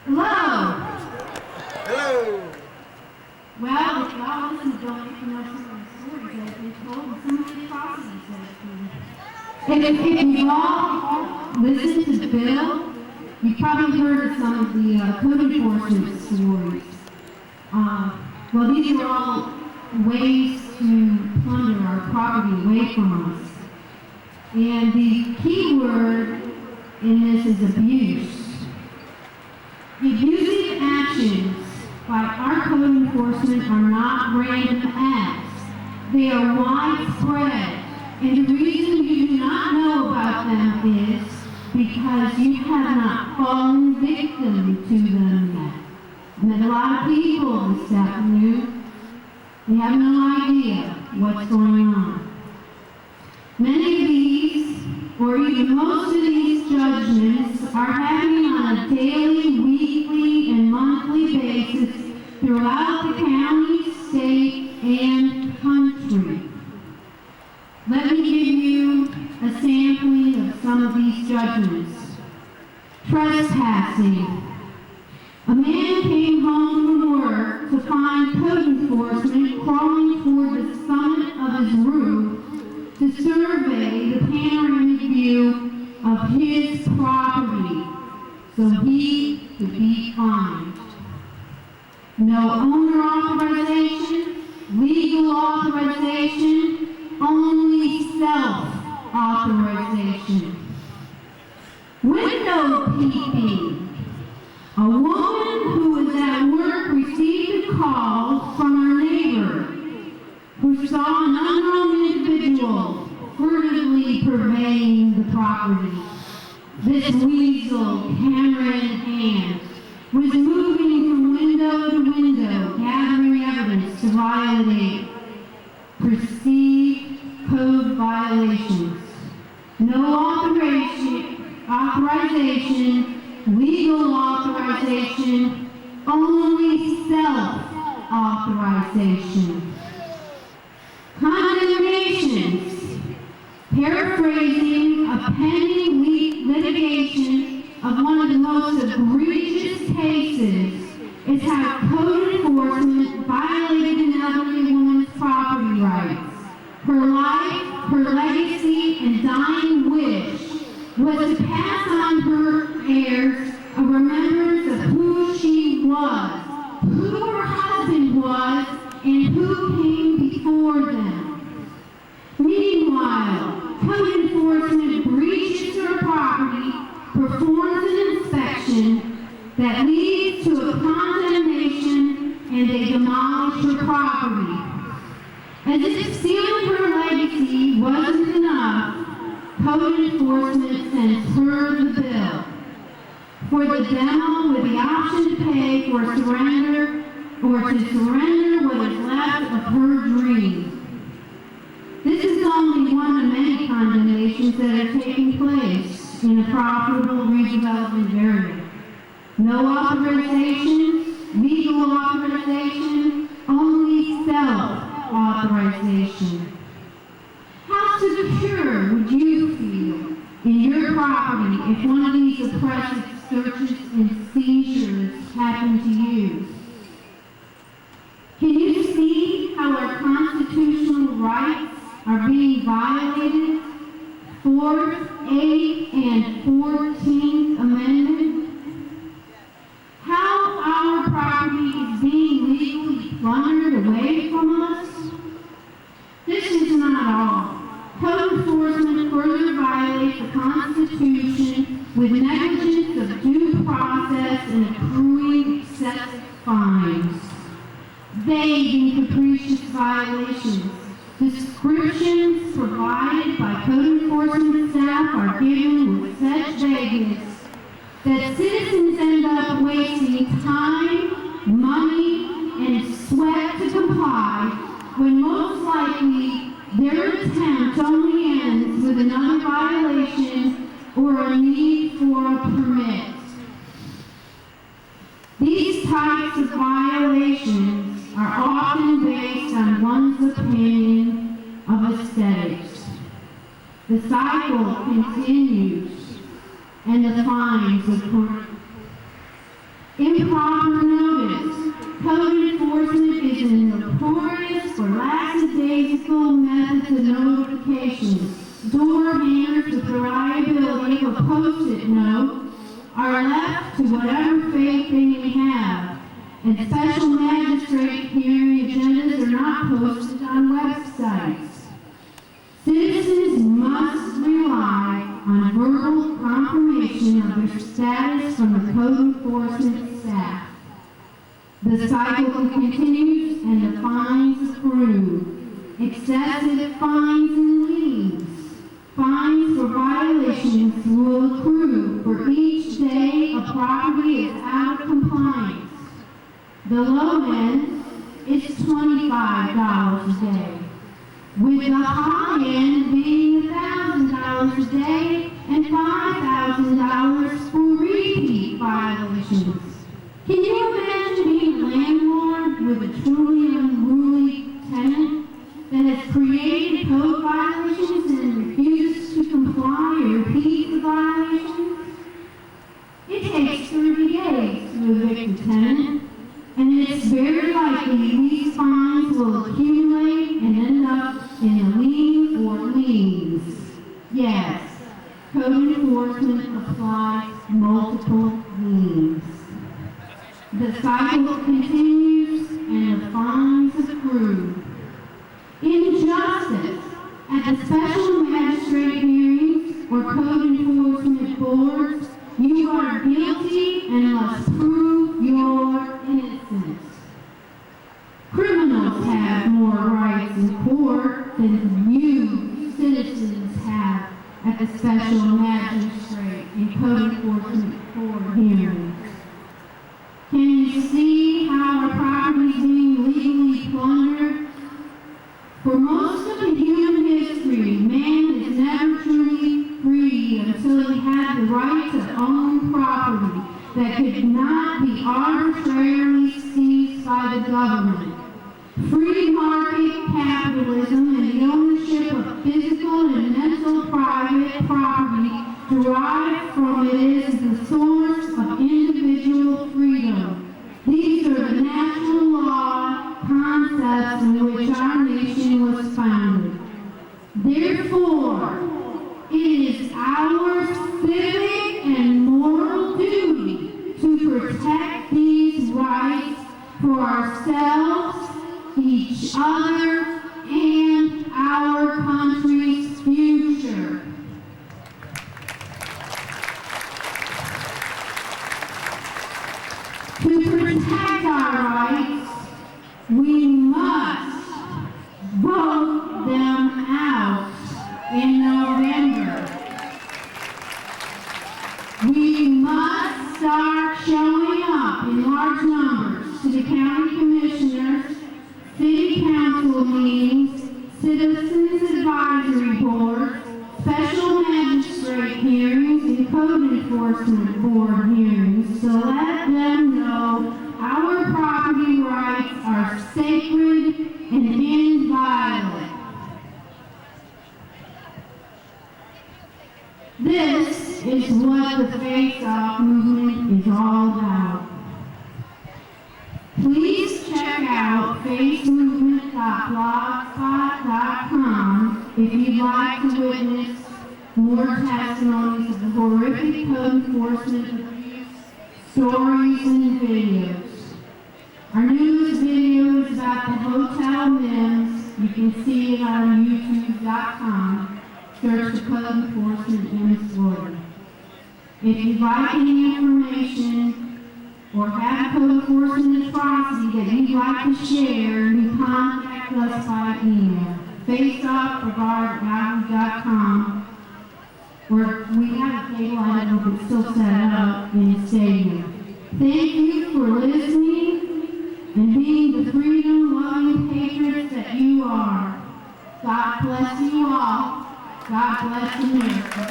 Hello. Hello. Well, if y'all listen to don't get to know some of the stories that have been told and some of the atrocities that have been. And if you all listen to Bill, you've probably heard of some of the code enforcement stories. Well, these are all ways to plunder our property away from us. And the key word in this is abuse. Abusive actions by our code enforcement are not random acts. They are widespread. And the reason you do not know about them is because you have not fallen victim to them yet. I met a lot of people this afternoon. They have no idea what's going on. Many of these, or even most of these judgments, are happening on a daily, weekly, and monthly basis throughout the county, state, and country. Let me give you a sampling of some of these judgments. Trespassing. A man came home from work to find code enforcement crawling toward the summit of his roof to survey the panoramic view of his property so he could be fined. No owner authorization, legal authorization, only self-authorization. Window peeping. A woman who was at work received a call from her neighbor who saw an unknown individual furtively pervading the property. This weasel, camera in hand, was moving from window to window, gathering evidence to violate perceived code violations. No authorization, legal authorization, only self-authorization. Condemnations. Paraphrasing a pending litigation of one of the most egregious cases is how code enforcement violated an elderly woman's property rights. Her life, her legacy, and dying wish was to pass on her heirs a remembrance of who she was, who her husband was, and who came before them. Meanwhile, code enforcement breaches her property, performs an inspection that leads to a condemnation, and they demolish her property. As if sealing her legacy wasn't enough, code enforcement sends her the bill for the demo with the option to pay for surrender or to surrender what is left of her dream. This is only one of many condemnations that are taking place in a profitable redevelopment area. No authorization, legal authorization, only self-authorization. How secure would you feel in your property if one of these oppressive searches and seizures happened to you? Can you see how our constitutional rights are being violated? 4th, 8th, and 14th Amendment? How our property is being legally plundered away from us? This is not all. Code enforcement further violates the Constitution with negligence of due process and accruing excessive fines. Vague and capricious violations. Descriptions provided by code enforcement staff are given with such vagueness that citizens end up wasting time, money, and sweat to comply when most likely their attempt only ends with another violation or a need for a permit. These types of violations are often based on one's opinion of aesthetics. The cycle continues, and the fines occur. notorious for lackadaisical methods of notification. Door hangers with the reliability of a post-it note are left to whatever fate they may have, and special magistrate hearing agendas are not posted on websites. Citizens must rely on verbal confirmation of their status from the code enforcement staff. The cycle continues and the fines accrue. Excessive fines and liens. Fines for violations will accrue for each day a property is out of compliance. The low end is $25 a day, with the high end being $1,000 a day and $5,000 for repeat violations. Can you imagine being a landlord with a truly unruly tenant that has created code violations and refuses to comply or repeat the violations? It takes 30 days to evict a tenant, and it's very likely these fines will accumulate and end up in a lien or liens. Yes, code enforcement applies multiple liens. The cycle continues and the fines accrue. Injustice at the special magistrate hearings or code enforcement boards, you are guilty and must prove your innocence. Criminals have more rights in court than you citizens have at the special magistrate and code enforcement board hearings. Can you see how our property is being legally plundered? For most of the human history, man is never truly free until he had the right to own property that could not be arbitrarily seized by the government. Free market capitalism and the ownership of physical and mental private property derived from it is the source of individual freedom. These are the natural law concepts in which our nation was founded. Therefore, it is our civic and moral duty to protect these rights for ourselves, each other, and our country's future. To protect our rights, we must vote them out in November. We must start showing up in large numbers to the county commissioners, city council meetings, citizens advisory boards, special magistrate hearings, and code enforcement board hearings to let them know our property rights are sacred and inviolate. This is what the FACEOFF movement is all about. Please check out FACEOFF.blogspot.com if you'd like to witness more testimonies of the horrific code enforcement abuse, stories, and videos. Our newest video is about the hotel MIMS. You can see it on youtube.com. Search the code enforcement in Florida. If you'd like any information or have code enforcement atrocity that you'd like to share, you can contact us by email. FACEOFF@yahoo.com. Or we have a cable, I don't know if it's still set up in the stadium. Thank you for listening and being the freedom-loving patriots that you are. God bless you all. God bless America.